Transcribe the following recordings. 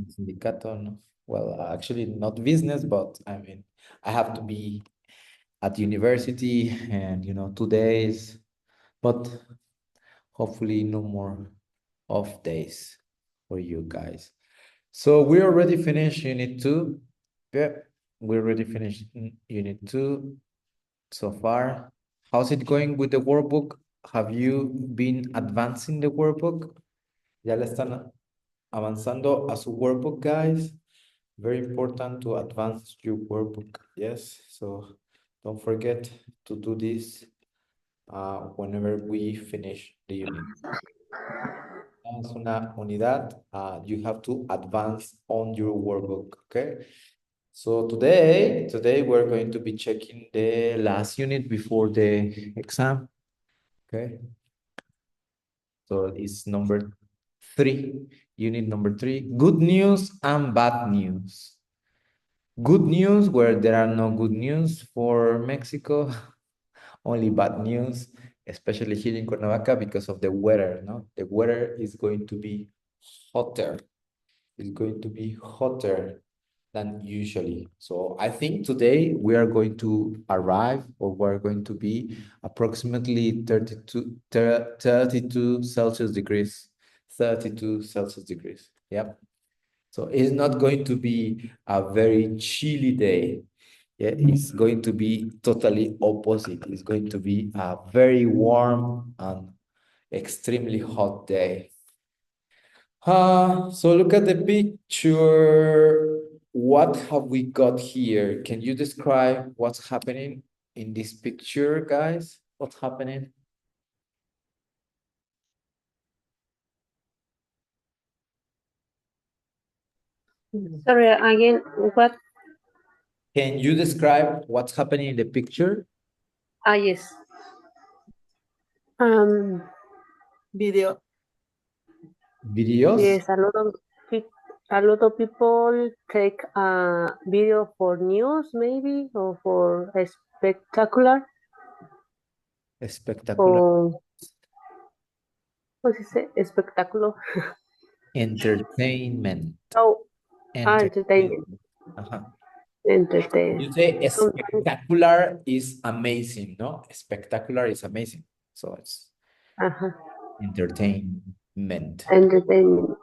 Sindicato, no? Well, actually, not business, but I mean, I have to be at university and, 2 days, but hopefully no more off days for you guys. So we already finished unit two. Yeah, we already finished unit two so far. How's it going with the workbook? Have you been advancing the workbook? ¿Ya le están avanzando a su workbook, guys? Very important to advance your workbook. Yes, so don't forget to do this whenever we finish the unit. As una unidad, you have to advance on your workbook, okay? So today we're going to be checking the last unit before the exam, okay? So it's number 3, unit number 3, good news and bad news. Good news where there are no good news for Mexico, only bad news, especially here in Cuernavaca because of the weather, no? The weather is going to be hotter. It's going to be hotter than usually. So I think today we are going to arrive or we're going to be approximately 32 Celsius degrees, 32 Celsius degrees. Yep. So it's not going to be a very chilly day. Yeah, it's going to be totally opposite. It's going to be a very warm and extremely hot day. So look at the picture. What have we got here? Can you describe what's happening in this picture, guys? What's happening? Sorry, again, what? Can you describe what's happening in the picture? Yes. Um, Video. Videos? yes, a lot of people take a video for news, maybe, or for a spectacular, Spectacular or what is it? Espectáculo. entertainment. Oh, entertainment, Entertainment. Uh-huh. entertain. You say Sometimes, spectacular is amazing, no? Spectacular is amazing. So it's uh-huh. entertainment. Entertainment.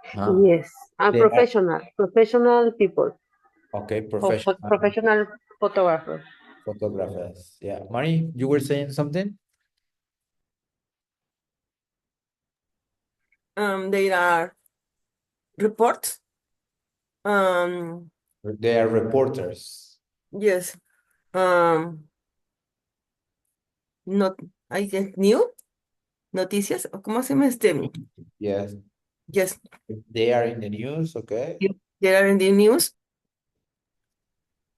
Huh? Yes, and They are, professional people, okay, or professional professional photographers. photographers. Yeah. Mari, you were saying something? There are reports. They are reporters. Yes. Not, I guess, new noticias. ¿O ¿Cómo se llama este? Yes. Yes. They are in the news, okay? They are in the news.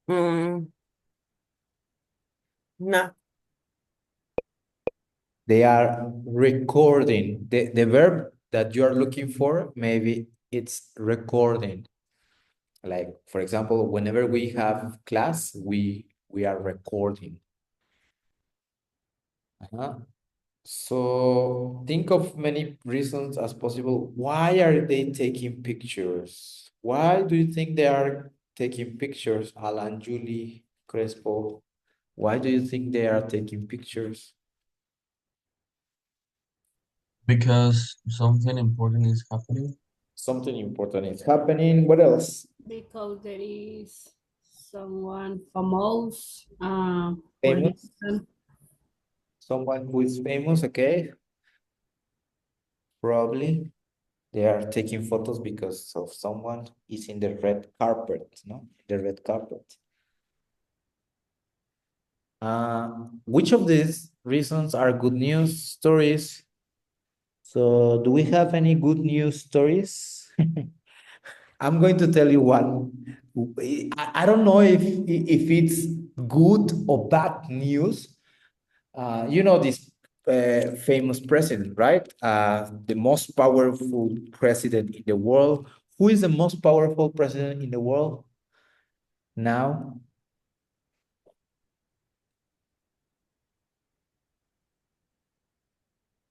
No. They are recording. The verb that you are looking for, maybe it's recording. Like, for example, whenever we have class, we are recording. So think of many reasons as possible. Why are they taking pictures? Why do you think they are taking pictures, Alan, Julie, Crespo? Why do you think they are taking pictures? Because something important is happening. Something important is happening. What else? Because there is someone famous, for Famous? instance. Someone who is famous, okay? Probably. They are taking photos because of someone is in the red carpet, no? The red carpet. Which of these reasons are good news stories? So, do we have any good news stories? I'm going to tell you one. I don't know if it's good or bad news. You know this famous president, right? The most powerful president in the world. Who is the most powerful president in the world now?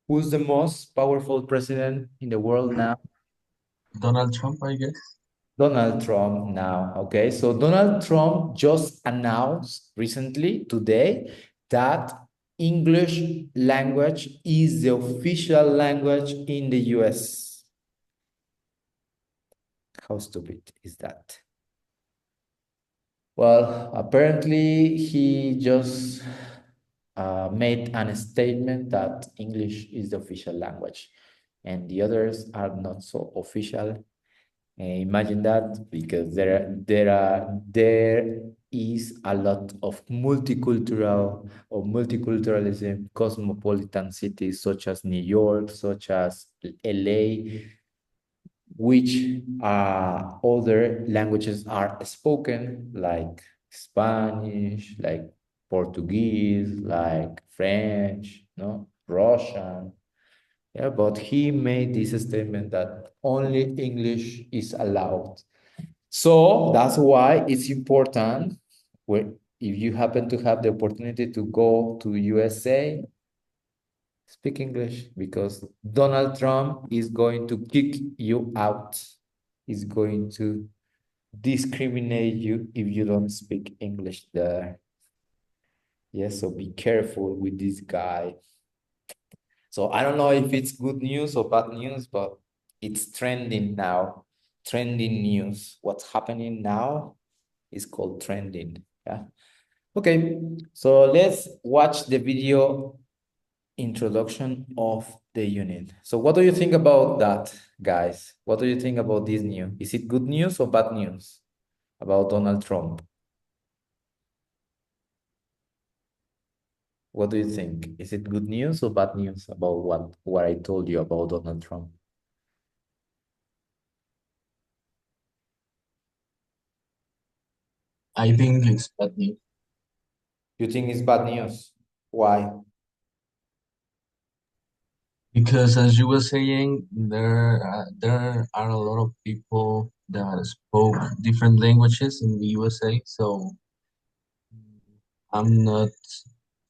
Who's the most powerful president in the world now? Donald Trump, I guess. Donald Trump now. Okay, so Donald Trump just announced recently today that English language is the official language in the US. How stupid is that? Well, apparently he just made a statement that English is the official language and the others are not so official. Imagine that, because there is a lot of multicultural or multiculturalism, cosmopolitan cities such as New York, such as LA, which other languages are spoken, like Spanish, like Portuguese, like French, no, Russian. Yeah, but he made this statement that only English is allowed. So that's why it's important, if you happen to have the opportunity to go to USA, speak English, because Donald Trump is going to kick you out. He's going to discriminate you if you don't speak English there. Yes, so be careful with this guy. So I don't know if it's good news or bad news, but it's trending now. Trending news. What's happening now is called trending. Yeah. Okay, so let's watch the video introduction of the unit. So what do you think about that, guys? What do you think about this news? Is it good news or bad news about Donald Trump? What do you think? Is it good news or bad news about what I told you about Donald Trump? I think it's bad news You think it's bad news? Why? because, as you were saying, there are a lot of people that spoke different languages in the USA. So I'm not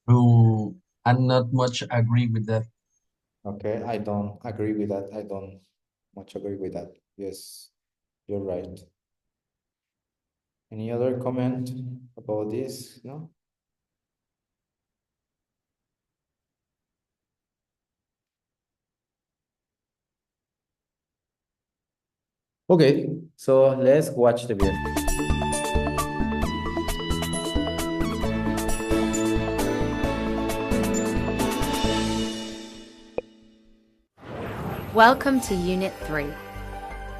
too, I'm not much agree with that. Okay, I don't agree with that. I don't much agree with that. Yes, you're right. Any other comment about this? No? Okay, so let's watch the video. Welcome to Unit 3.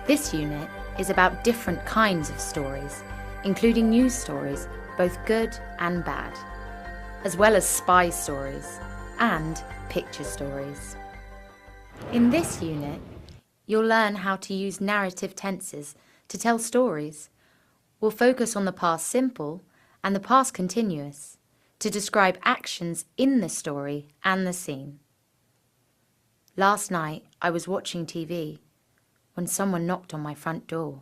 This unit is about different kinds of stories, including news stories, both good and bad, as well as spy stories and picture stories. In this unit, you'll learn how to use narrative tenses to tell stories. We'll focus on the past simple and the past continuous to describe actions in the story and the scene. Last night, I was watching TV when someone knocked on my front door.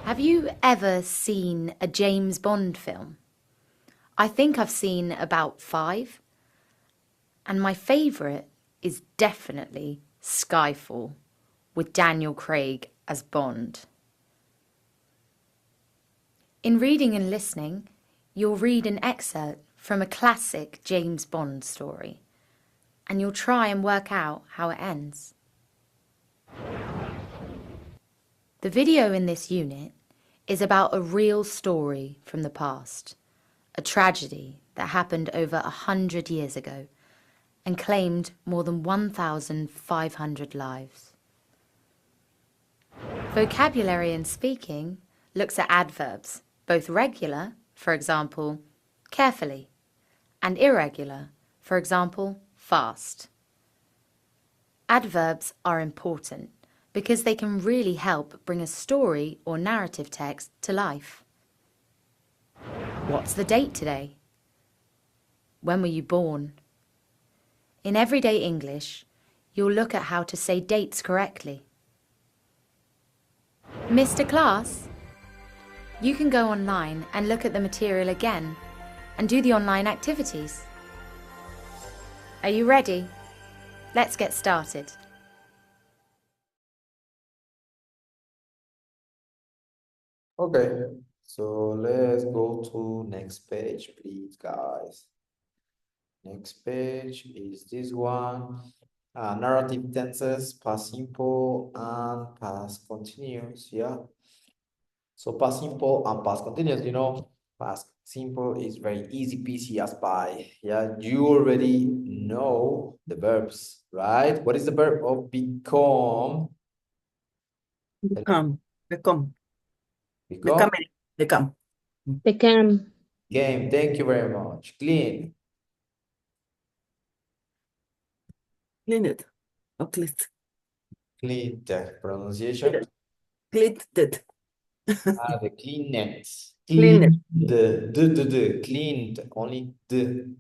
Have you ever seen a James Bond film? I think I've seen about 5, and my favourite is definitely Skyfall, with Daniel Craig as Bond. In reading and listening, you'll read an excerpt from a classic James Bond story, and you'll try and work out how it ends. The video in this unit is about a real story from the past, a tragedy that happened over 100 years ago and claimed more than 1,500 lives. Vocabulary and speaking looks at adverbs, both regular, for example, carefully, and irregular, for example, fast. Adverbs are important because they can really help bring a story or narrative text to life. What's the date today? When were you born? In everyday English, you'll look at how to say dates correctly. Mr. Class, you can go online and look at the material again and do the online activities. Are you ready? Let's get started. Okay, so let's go to next page, please, guys. Next page is this one. Narrative tenses, past simple and past continuous, yeah. So past simple and past continuous, past simple is very easy peasy as pie. Yeah, you already know the verbs, right? What is the verb of become? Become. Become. Become? Become. Became. Game, thank you very much. Clean, Clean it. Or clean. clean, pronunciation. Clean it. The cleanness. Clean it. Cleaned, only the.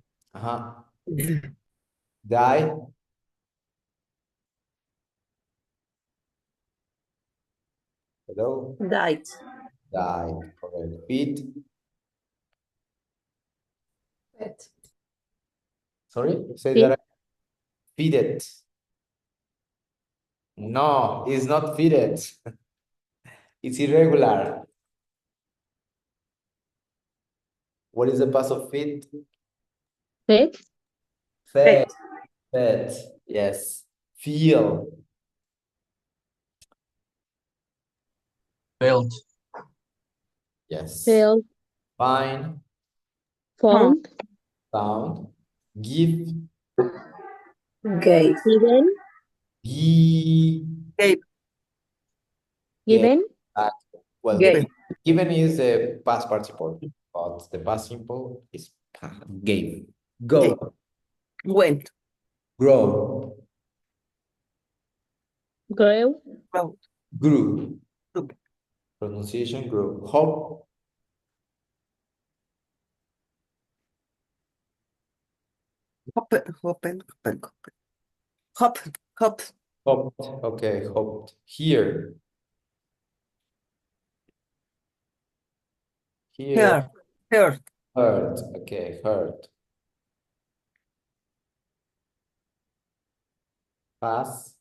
Die, hello, Died. died, correct. Feed, Pet. sorry, say Feed. that again. Feed it. No, it's not feed it. It's irregular. What is the past of feed? Fed. Fed, fed, yes. Feel, Felt. yes. Filled. Find, Found. found. Give, Gave. Given. give, Gave. Given. well, Given. given is the past participle, but the past simple is gave. Go, Gave. Went. grow, Grew. Wrote. grew. Grew. Pronunciation grew. Hop, Open. Open. Open. Hop. Hop. hopped. Okay, hopped. Here, here. Here. Here. Heard. Okay, heard. Pass,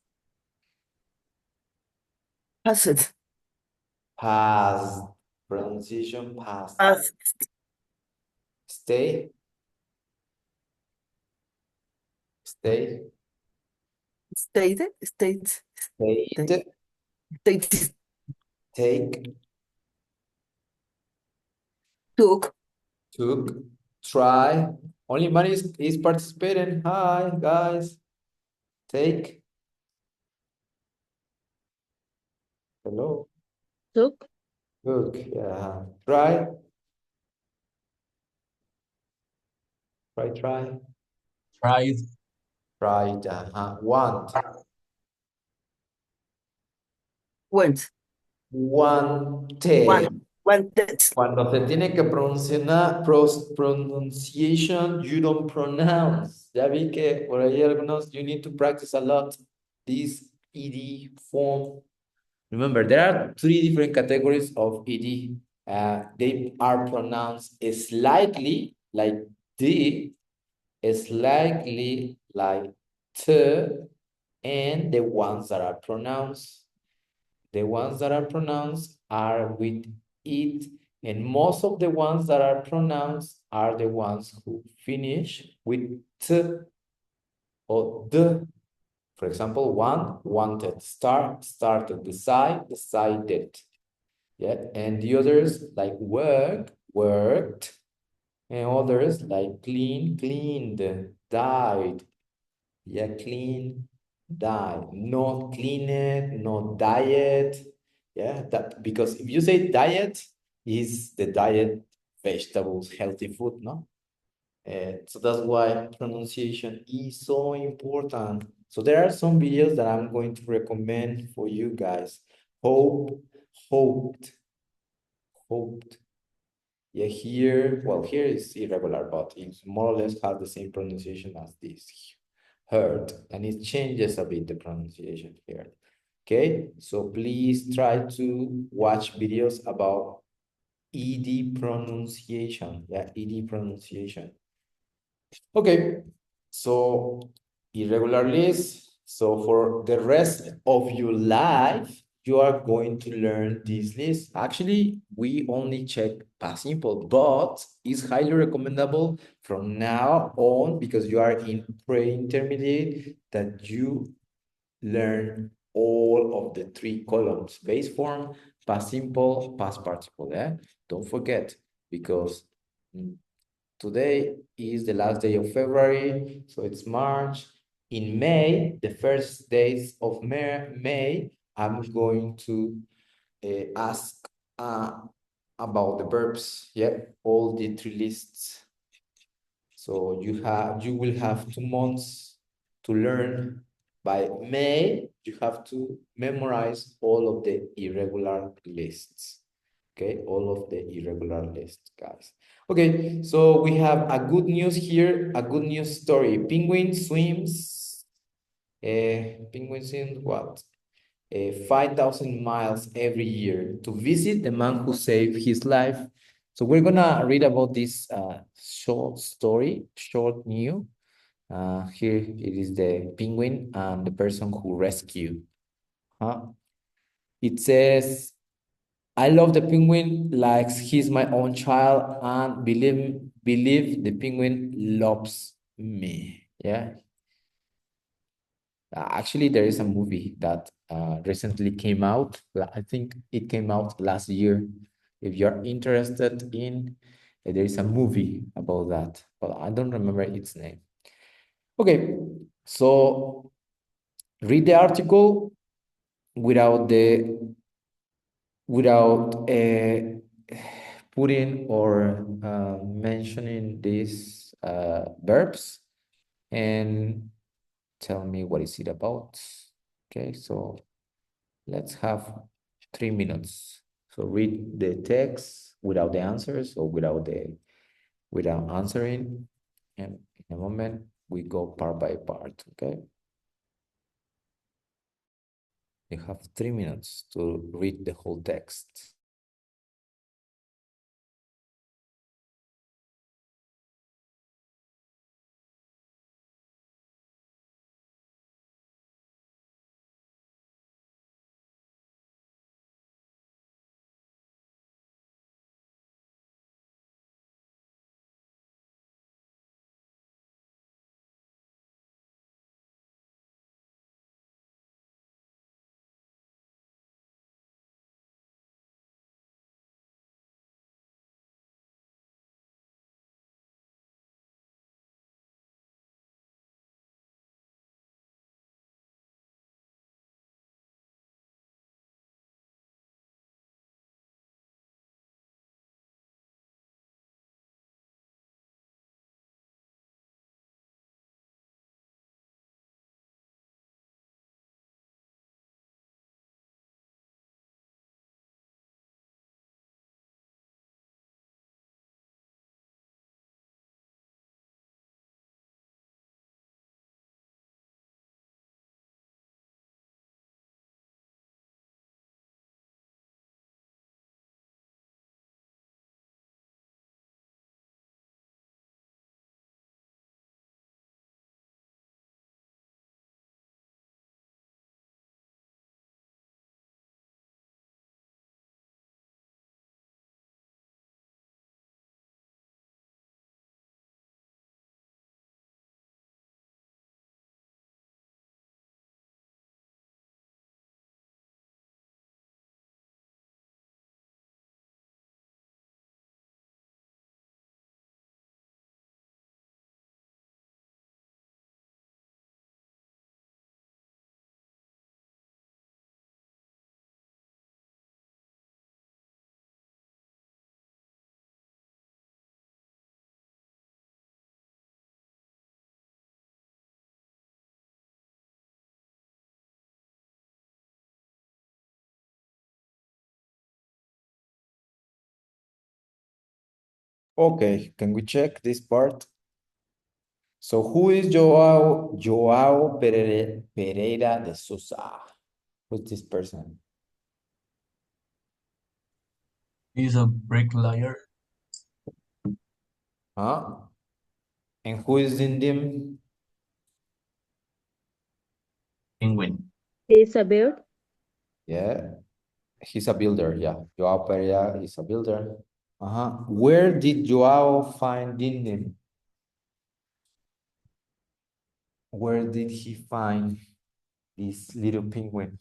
Passed. passed. Pronunciation passed. Passed. Stay, stay, Stayed. Stayed. stayed, Stayed. take, Took. took, try. Only money is participating. Hi, guys. Take. Hello. Took. Look, yeah. Try. Try. Tried. Right. Want. Went. Wanted. Wanted. Cuando se tiene que pronunciar, pronunciation, you don't pronounce. Ya vi que por ahí algunos, you need to practice a lot this ed form. Remember, there are three different categories of ed. They are pronounced slightly like d, slightly like t, and the ones that are pronounced. The ones that are pronounced are with it, and most of the ones that are pronounced are the ones who finish with t or d. For example, one, wanted, started, decided. Yeah, and the others like work, worked, and others like clean, cleaned, died. Yeah, clean, diet, not clean, not diet. Yeah, that because if you say diet, is the diet vegetables, healthy food, no? So that's why pronunciation is so important. So there are some videos that I'm going to recommend for you guys. Hope, hoped, hoped. Yeah, here, well, here is irregular, but it's more or less has the same pronunciation as this. Heard, and it changes a bit the pronunciation here. Okay, so please try to watch videos about ed pronunciation. Yeah, ed pronunciation. Okay, so irregular list. So for the rest of your life, you are going to learn this list. Actually, we only check past simple, but it's highly recommendable from now on, because you are in pre-intermediate, that you learn all of the three columns: base form, past simple, past participle. Don't forget, because today is the last day of February, so it's March. In May, the first days of May, I'm going to ask about the verbs. Yeah, all the three lists. So you will have 2 months to learn. By May, you have to memorize all of the irregular lists. Okay, all of the irregular lists, guys. Okay, so we have a good news here, a good news story. Penguin swims what? 5,000 miles every year to visit the man who saved his life. So we're gonna read about this short story, short new. Here it is the penguin and the person who rescued. It says, I love the penguin like he's my own child, and believe the penguin loves me. Yeah. Actually, there is a movie that recently came out. I think it came out last year. If you're interested in, there is a movie about that, but I don't remember its name. Okay, so read the article without putting or mentioning these verbs, and tell me what is it about. Okay, so let's have 3 minutes. So read the text without the answers, or without answering, and in a moment we go part by part. Okay, you have 3 minutes to read the whole text. Okay, can we check this part? So who is Joao Pereira de Sousa? Who's this person? He's a bricklayer. Huh? And who is in them? Penguin. Is a bird. Yeah, he's a builder. Yeah, Joao Pereira is a builder. Where did Joao find Dindim? Where did he find this little penguin?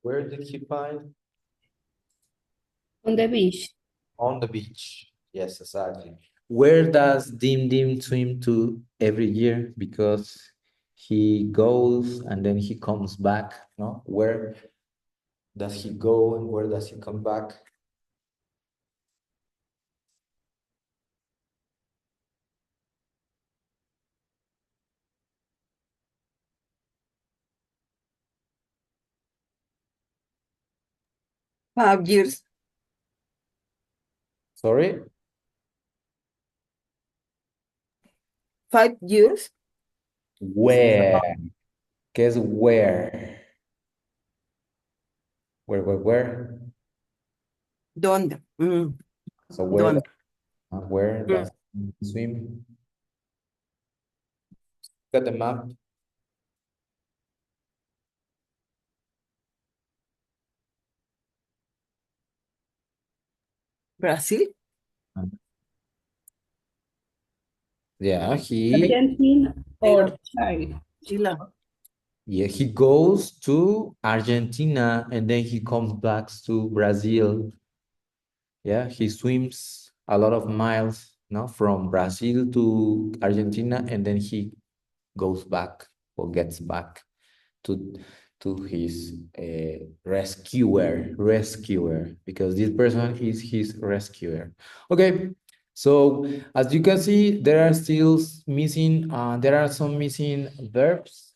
Where did he find? On the beach. On the beach. Yes, exactly. Where does Dim Dim swim to every year? Because he goes and then he comes back, no? Where does he go and where does he come back? Five years. Sorry? 5 years. Where? Guess where? Where? ¿Dónde? So where, ¿Dónde? where does he swim? Look at the map. Brasil. Yeah, he Argentina or Chile. Chile. Yeah, he goes to Argentina and then he comes back to Brazil. Yeah, he swims a lot of miles, no, from Brazil to Argentina, and then he goes back or gets back to his rescuer, because this person is his rescuer. Okay, so as you can see, there are still missing. There are some missing verbs.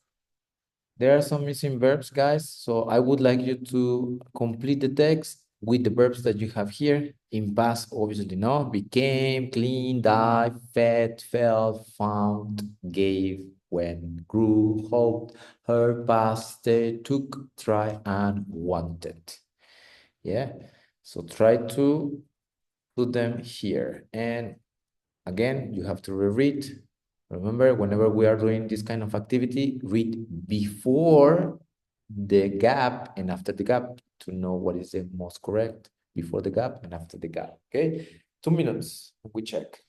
There are some missing verbs, guys. So I would like you to complete the text with the verbs that you have here. In past, obviously, no. Became, clean, died, fed, fell, found, gave, went, grew, hoped, heard, passed, stayed, took, try, and wanted. Yeah. So try to put them here. And again, you have to reread. Remember, whenever we are doing this kind of activity, read before the gap and after the gap to know what is the most correct before the gap and after the gap. Okay, 2 minutes, we check.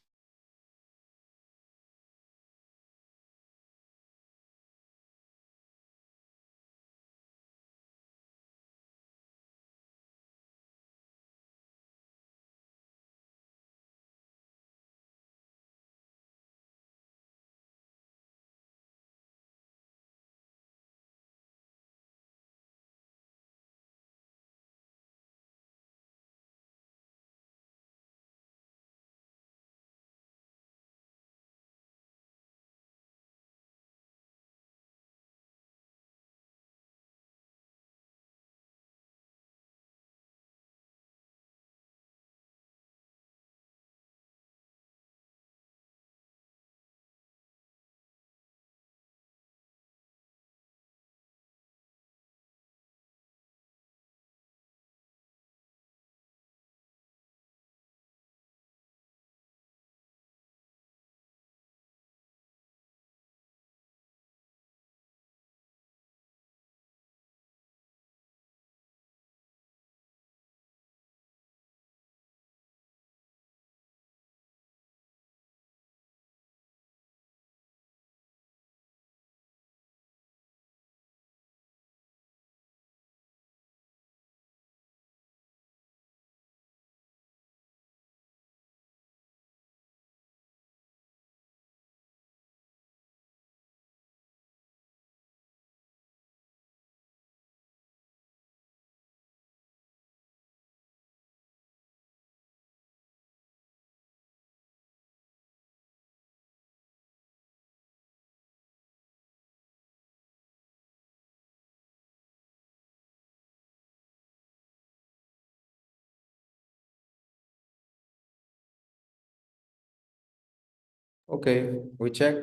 Okay, we check,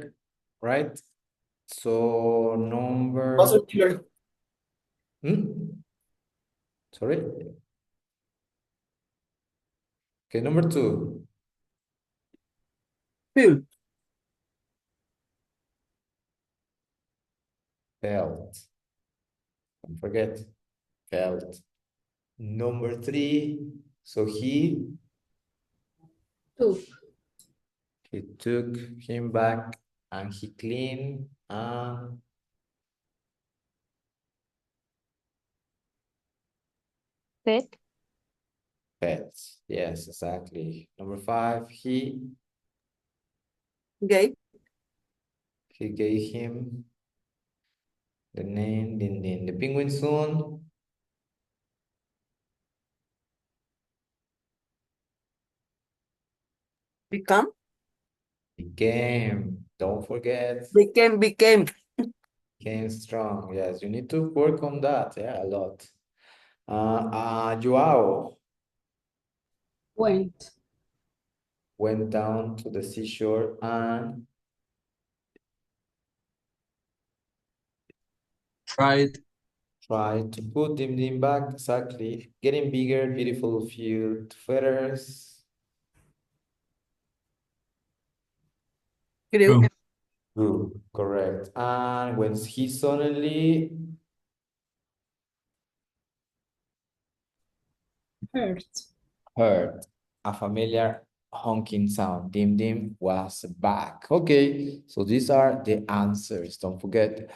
right? So number, Also, teacher. sorry? Okay, number 2. Feel. Felt. Don't forget. Felt. Number 3. So he Took. took him back and he cleaned and Pet. pets. Yes, exactly. Number 5. He Gay. gave him the name Din Din. The penguin soon Become. became. Don't forget. Became. Became strong. Yes, you need to work on that. Yeah, a lot. Joao Went. went down to the seashore and Tried tried to put Dim Dim back. Exactly. Getting bigger, beautiful few feathers. Grew. True. Good, correct. And when he suddenly Hurt. heard a familiar honking sound, Dim Dim was back. Okay, so these are the answers. Don't forget.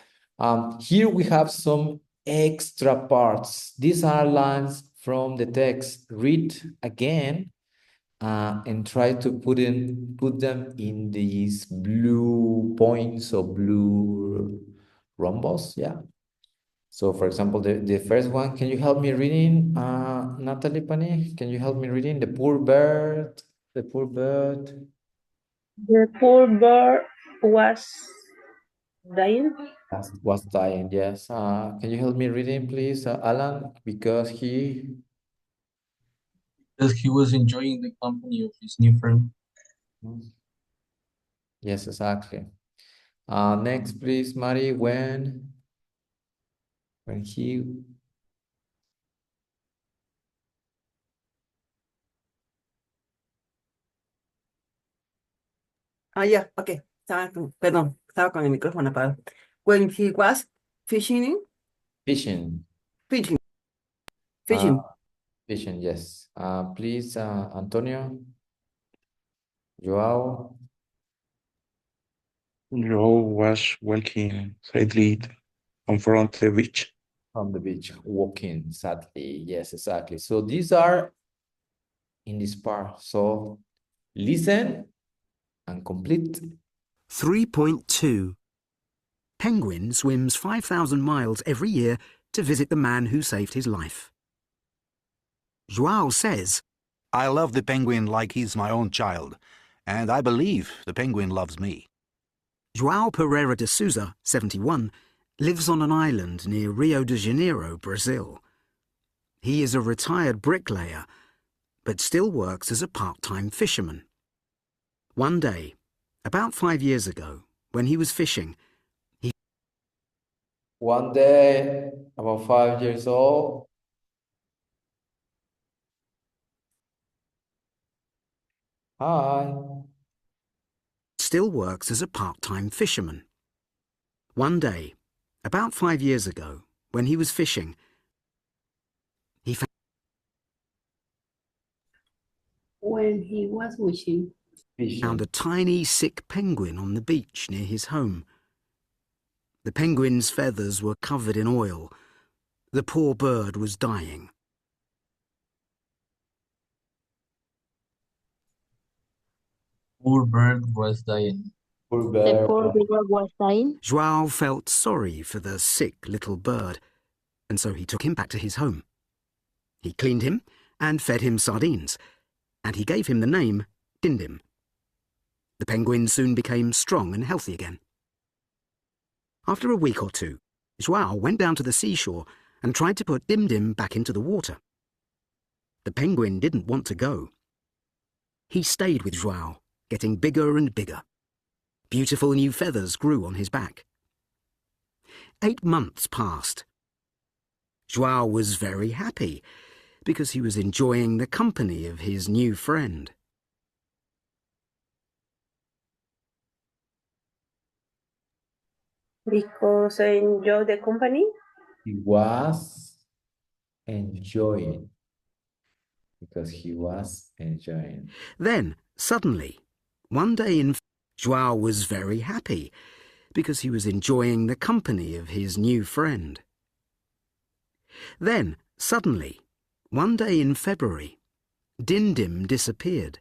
Here we have some extra parts. These are lines from the text. Read again and try to put them in these blue points or blue rhombus. Yeah. So for example, the first one, can you help me reading, Natalie Pani? Can you help me reading the poor bird? The poor bird The poor bird was dying. was dying. Yes. Can you help me reading, please, Alan? Because Because he was enjoying the company of his new friend. yes, exactly. Next, please, Mari. When he Ah, ya, ok. Perdón, estaba con el micrófono apagado. When he was fishing, fishing. fishing, Uh, fishing. fishing. Yes. Please, Antonio, Joao. Joe was walking sadly on front the beach. On the beach, walking sadly. Yes, exactly. So these are in this part. So listen and complete. 3.2. Penguin swims 5,000 miles every year to visit the man who saved his life. Joao says, I love the penguin like he's my own child, and I believe the penguin loves me. Joao Pereira de Souza, 71, lives on an island near Rio de Janeiro, Brazil. He is a retired bricklayer, but still works as a part-time fisherman. One day, about 5 years ago, when he was fishing, One day, about 5 years old, hi. still works as a part-time fisherman. One day, about 5 years ago, when he was fishing, he When he was wishing. found a tiny sick penguin on the beach near his home. The penguin's feathers were covered in oil. The poor bird was dying. Poor bird was dying. Poor The bear. poor bird was dying. Joao felt sorry for the sick little bird, and so he took him back to his home. He cleaned him and fed him sardines, and he gave him the name Dindim. The penguin soon became strong and healthy again. After a week or two, Joao went down to the seashore and tried to put Dimdim back into the water. The penguin didn't want to go. He stayed with Joao, getting bigger and bigger. Beautiful new feathers grew on his back. 8 months passed. Joao was very happy, because he was enjoying the company of his new friend. Because I enjoy the company. He was enjoying. Because he was enjoying. Then, suddenly, one day in Joao was very happy because he was enjoying the company of his new friend. Then, suddenly, one day in February, Dindim disappeared.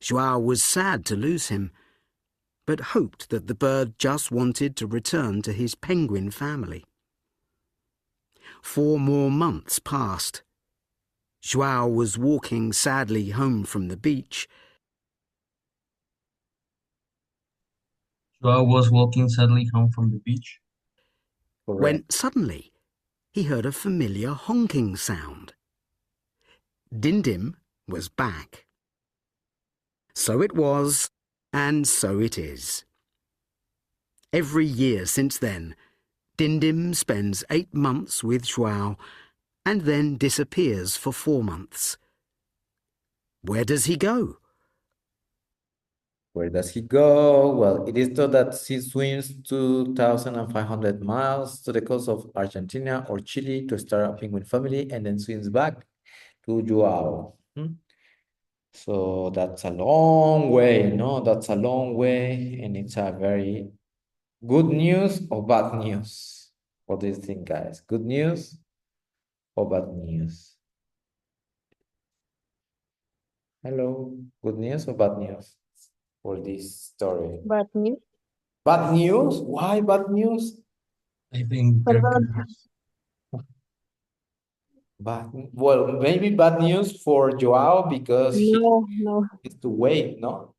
Joao was sad to lose him, but hoped that the bird just wanted to return to his penguin family. 4 more months passed. Joao was walking sadly home from the beach. Joao was walking sadly home from the beach. When suddenly he heard a familiar honking sound. Dindim was back. So it was, and so it is. Every year since then, Dindim spends 8 months with Joao and then disappears for 4 months. Where does he go? Where does he go? Well, it is thought that he swims 2,500 miles to the coast of Argentina or Chile to start a penguin family and then swims back to Joao. So that's a long way, no? That's a long way, and it's a very good news or bad news? What do you think, guys? Good news or bad news? Hello, good news or bad news for this story? Bad news. Bad news? Why bad news? I think they're Perdón. good. Well, maybe bad news for Joao because he No. has to wait, no?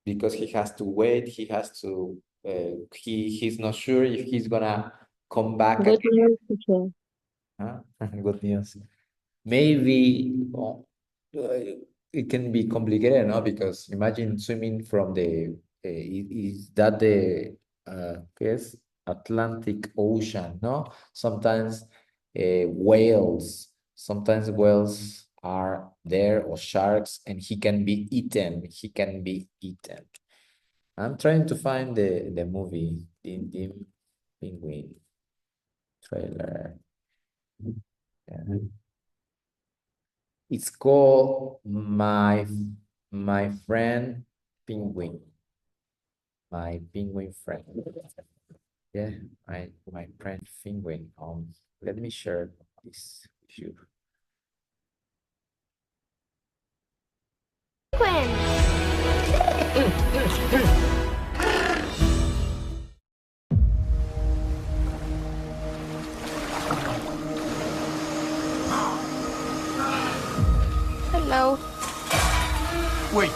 Because he has to wait, he has to, he's not sure if he's gonna come back Good again. news, teacher. Huh? Good news. Maybe it can be complicated, no? Because imagine swimming from the, is that the, guess, Atlantic Ocean, no? Sometimes sometimes whales are there or sharks and he can be eaten. He can be eaten. I'm trying to find the movie, the Penguin trailer. Yeah. It's called My Friend Penguin. My Penguin Friend. Yeah, my friend Penguin. Let me share this with you. Hello. Wait.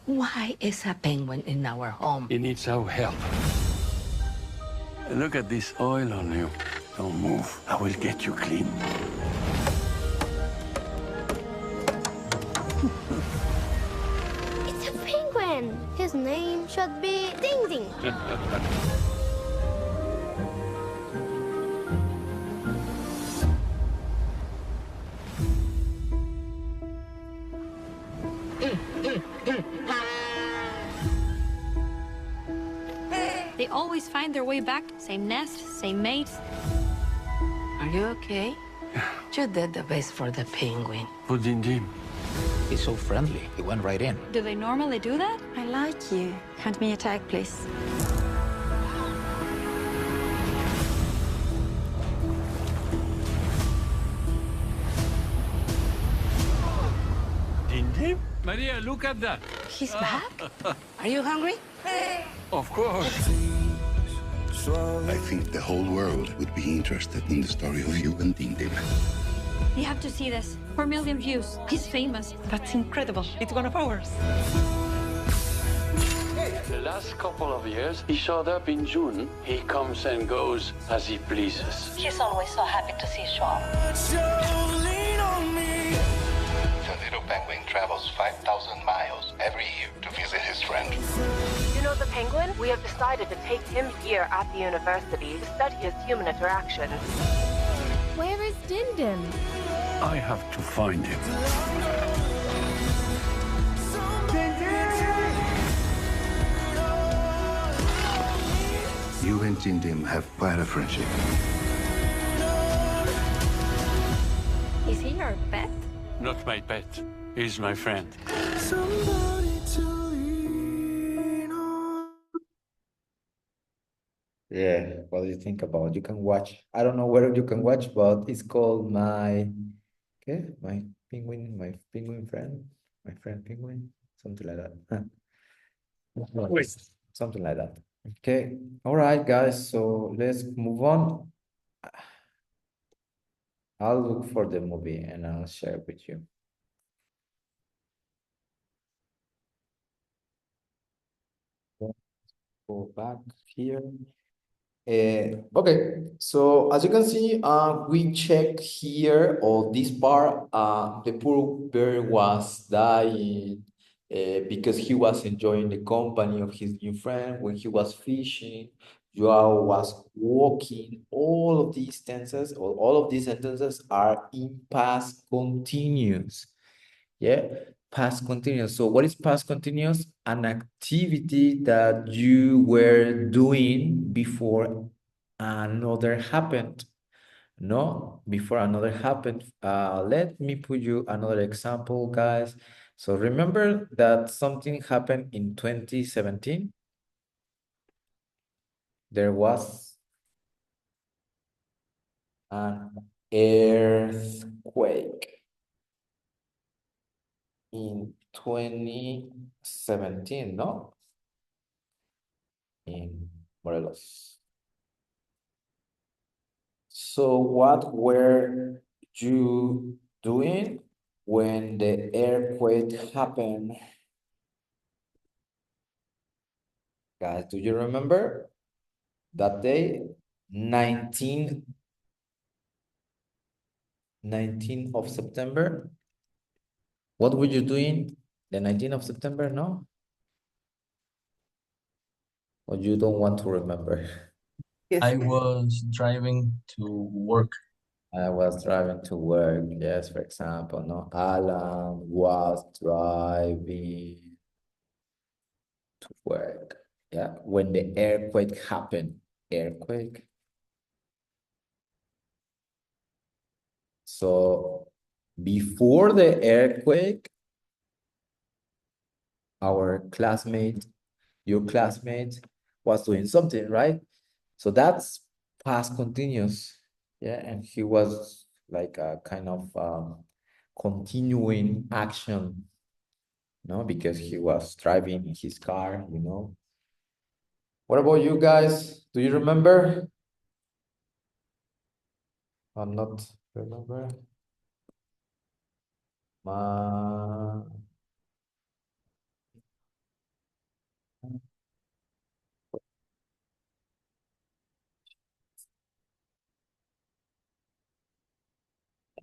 Why is a penguin in our home? He needs our help. Look at this oil on you. Don't move. I will get you clean. It's a penguin. His name should be Ding Ding. They always find their way back. Same nest, same mates. Are you okay? You did the best for the penguin. Put Dindim. He's so friendly. He went right in. Do they normally do that? I like you. Hand me a tag, please. Dindim? Maria, look at that. He's back? Are you hungry? Of course. I think the whole world would be interested in the story of you and Dindim. You have to see this. 4 million views. He's famous. That's incredible. It's one of ours. The last couple of years, he showed up in June. He comes and goes as he pleases. He's always so happy to see Sean. The little penguin travels 5,000 miles every year to visit his friend. You know the Penguin, we have decided to take him here at the university to study his human interactions. Where is Din Din? I have to find him. You and Jindim have quite a friendship. Is he your pet? Not my pet. He's my friend. Yeah, what do you think about? You can watch. I don't know where you can watch, but it's called my penguin friend, my friend penguin, something like that. Wait. Something like that. Okay, all right, guys. So let's move on. I'll look for the movie and I'll share it with you. Go back here. Okay, so as you can see, we check here or this part, the poor bear was dying because he was enjoying the company of his new friend when he was fishing. Joao was walking. All of these tenses or all of these sentences are in past continuous. Yeah, past continuous. So what is past continuous? An activity that you were doing before another happened. No, before another happened. Let me put you another example, guys. So remember that something happened in 2017. There was an earthquake in 2017, no? In Morelos. So what were you doing when the earthquake happened? Guys, do you remember that day? 19 of September? What were you doing the 19th of September, no? Or you don't want to remember? I was driving to work. I was driving to work, yes, for example, no? Alan was driving to work, yeah? When the earthquake happened, earthquake. So before the earthquake, our classmate, your classmate was doing something, right? So that's past continuous, yeah? And he was like a kind of continuing action, no? Because he was driving in his car, you know? What about you guys? Do you remember? I'm not remember.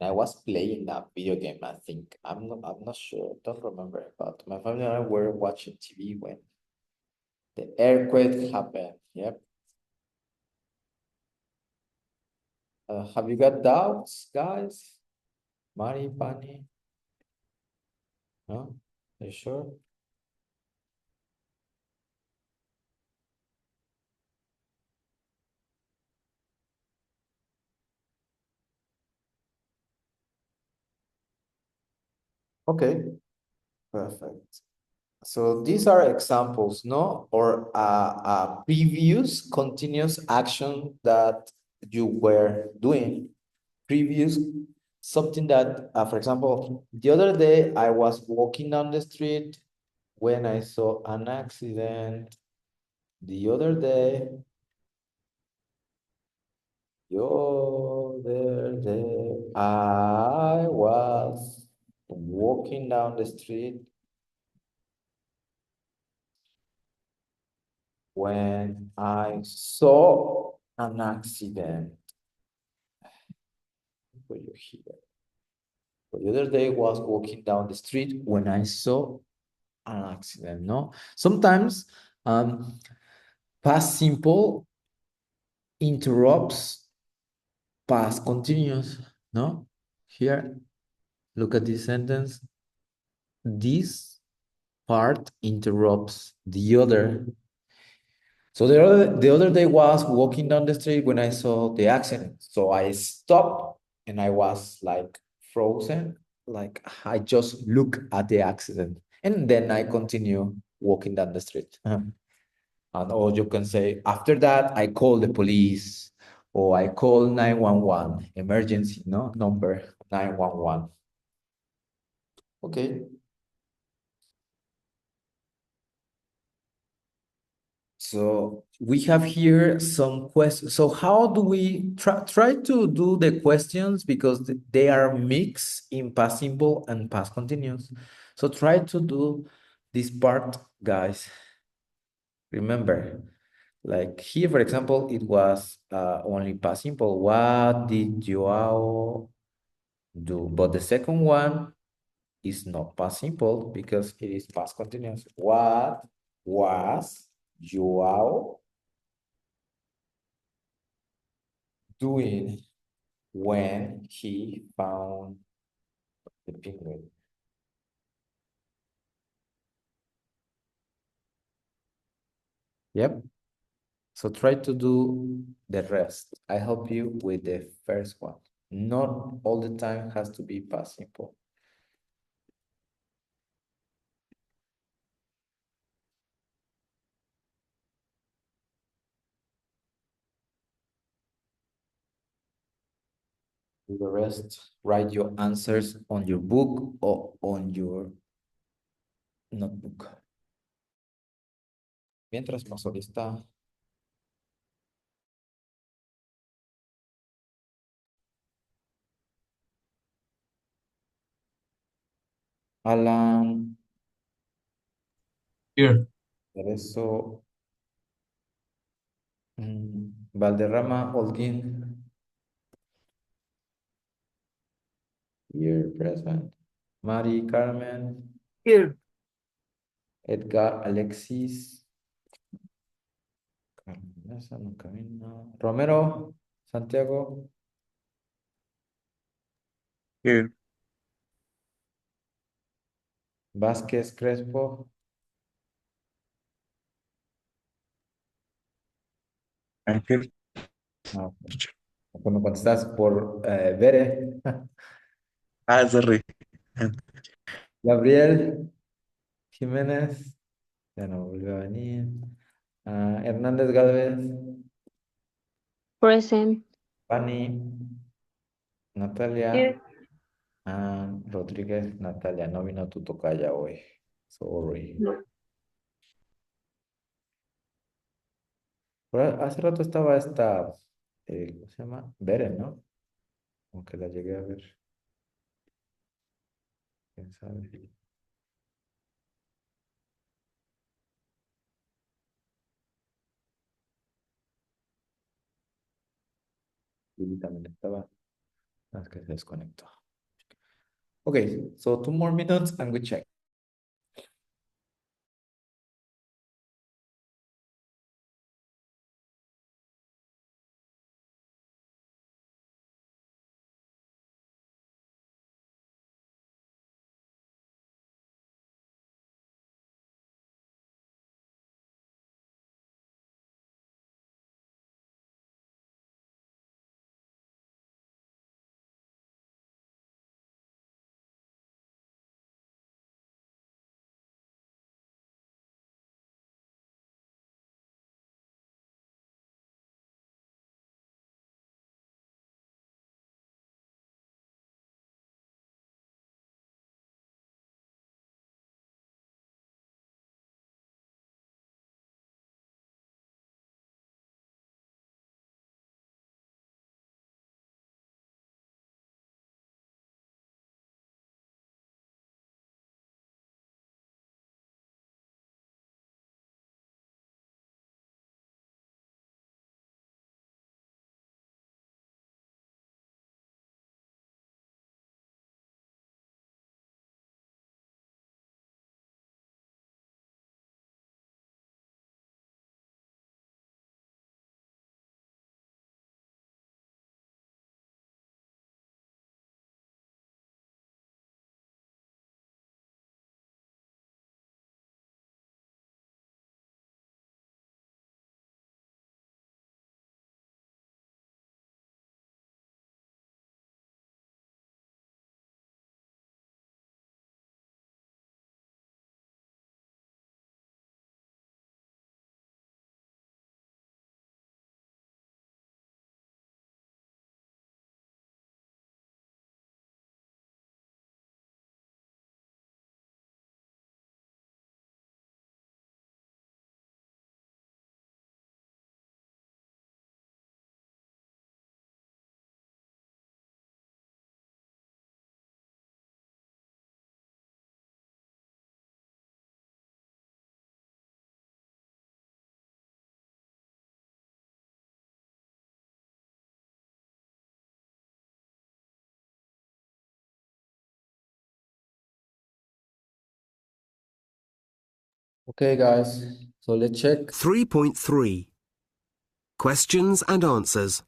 And I was playing that video game, I think. I'm not sure, don't remember, but my family and I were watching TV when the earthquake happened. Yep. Have you got doubts, guys? Mari, Pani? No? Are you sure? Okay, perfect. So these are examples, no? Or a previous continuous action that you were doing. Previous, something that, for example, the other day I was walking down the street when I saw an accident. The other day, I was walking down the street when I saw an accident. Were you here? The other day was walking down the street when I saw an accident, no? Sometimes Um, Past simple interrupts past continuous. No? Here, look at this sentence. This part interrupts the other. So the other day was walking down the street when I saw the accident. So I stopped and I was like frozen, like I just look at the accident and then I continue walking down the street. And or you can say, after that, I call the police or I call 911, emergency no number 911. Okay. So we have here some questions. So how do we try to do the questions because they are mixed in past simple and past continuous. So try to do this part, guys. Remember, like here, for example, it was only past simple. What did Joao do? But the second one is not past simple because it is past continuous. What was Joao doing when he found the penguin? Yep. So try to do the rest. I help you with the first one. Not all the time has to be past simple. Do the rest. Write your answers on your book or on your notebook. Mientras paso lista. Alan. Here. Eso. Valderrama, Holguín. Here, present. Mari, Carmen. Here. Edgar, Alexis. Carmenesa, no camina. Romero, Santiago. Here. Vázquez, Crespo. Ángel. No. Cuando contestas por Bere. Sorry. Gabriel Jiménez. Ya no volvió a venir. Hernández Galvez. Present. Pani. Natalia. Here. Rodríguez, Natalia. No vino tu tocaya hoy. Sorry. No. Hace rato estaba esta, ¿cómo se llama? Bere, ¿no? Aunque la llegué a ver. ¿Quién sabe? Lili también estaba. Es que se desconectó. Okay, so 2 more minutes and we check. Okay, guys, so let's check. 3.3 Questions and answers.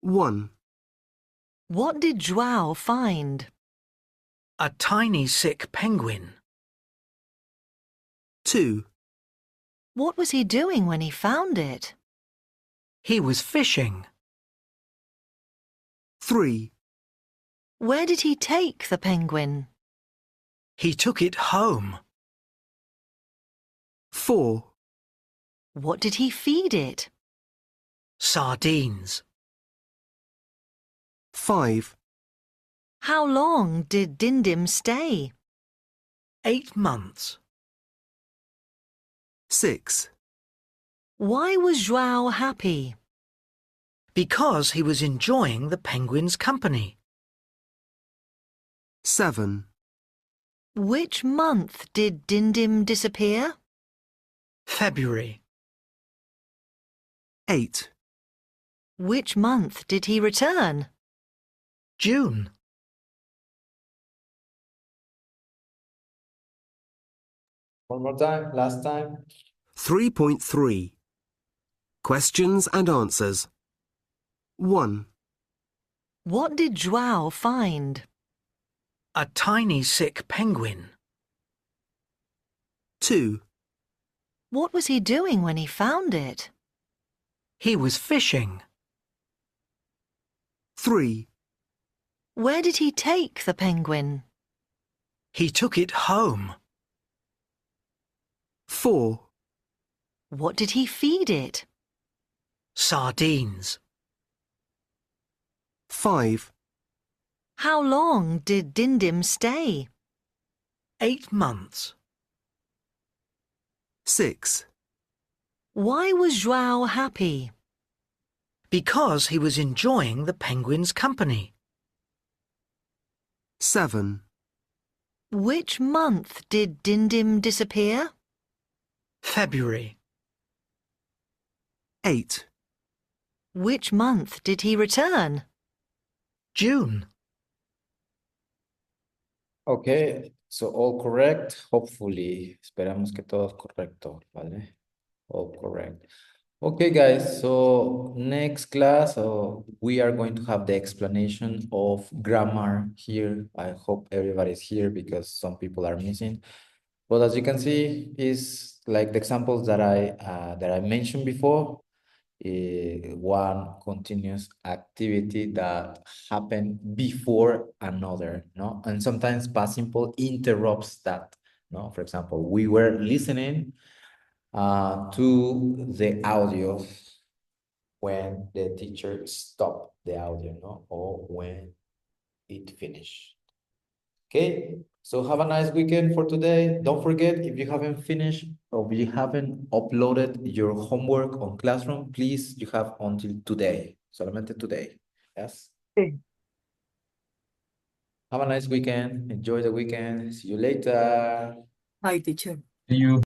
1. What did Joao find? A tiny sick penguin. 2. What was he doing when he found it? He was fishing. 3. Where did he take the penguin? He took it home. 4. What did he feed it? Sardines. 5. How long did Dindim stay? 8 months. 6. Why was Joao happy? Because he was enjoying the penguin's company. 7. Which month did Dindim disappear? February. 8. Which month did he return? June. One more time, last time. 3.3 Questions and answers. 1. What did Joao find? A tiny sick penguin. 2. What was he doing when he found it? He was fishing. 3. Where did he take the penguin? He took it home. 4. What did he feed it? Sardines. 5. How long did Dindim stay? 8 months. 6. Why was Joao happy? Because he was enjoying the penguin's company. 7. Which month did Dindim disappear? February. 8. Which month did he return? June. Okay, so all correct. Hopefully, esperamos que todo es correcto, ¿vale? All correct. Okay, guys, so next class, we are going to have the explanation of grammar here. I hope everybody's here because some people are missing. But as you can see, is like the examples that I mentioned before. One continuous activity that happened before another, no? And sometimes past simple interrupts that, no? For example, we were listening to the audio when the teacher stopped the audio, no? Or when it finished. Okay, so have a nice weekend for today. Don't forget, if you haven't finished or you haven't uploaded your homework on Classroom, please, you have until today, solamente today, yes? Sí. Have a nice weekend. Enjoy the weekend. See you later. Hi, teacher. See you.